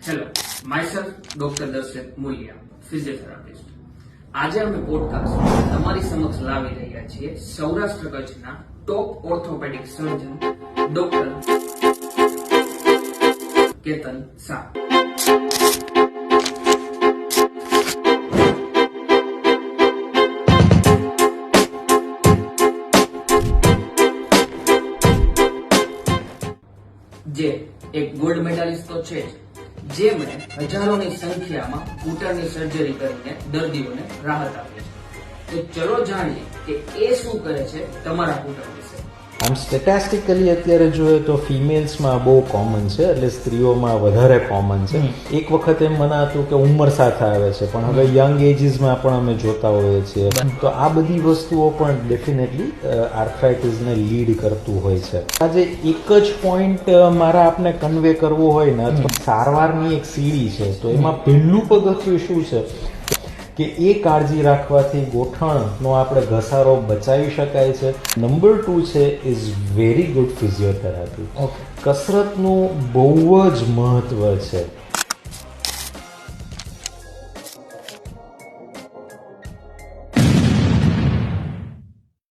Hello, myself doctor દર્શક મુલિયા, physiotherapist. આજે અમે પોડકાસ્ટ તમારી સમક્ષ લાવી રહ્યા છીએ સૌરાષ્ટ્ર કચ્છના top orthopaedic surgeon doctor Ketan Shah. જે એક ગોલ્ડ મેડાલિસ્ટ તો છે જ, જેમણે હજારોની સંખ્યામાં ઘૂંટણની સર્જરી કરીને દર્દીઓને રાહત આપી છે. તો ચલો જાણીએ કે એ શું કરે છે તમારા ઘૂંટણ વિશે. આમ સ્ટેટિસ્ટિકલી અત્યારે જોઈએ તો ફિમેલ્સમાં બહુ કોમન છે, એટલે સ્ત્રીઓમાં વધારે કોમન છે. એક વખત એમ મનાતું કે ઉંમર સાથે આવે છે, પણ હવે યંગ એજીસમાં પણ અમે જોતા હોઈએ છીએ. તો આ બધી વસ્તુઓ પણ ડેફિનેટલી આર્થરાઇટિસને લીડ કરતું હોય છે. આજે એક જ પોઈન્ટ મારા આપને કન્વે કરવો હોય ને, અથવા સારવારની એક સીડી છે, તો એમાં પહેલું પગથિયું શું છે કે એ કાળજી રાખવાથી ગોઠણનો આપણે ઘસારો બચાવી શકાય છે. નંબર 2 છે ઇઝ વેરી ગુડ ફિઝિયોથેરાપી. કસરતનું બહુ જ મહત્વ છે.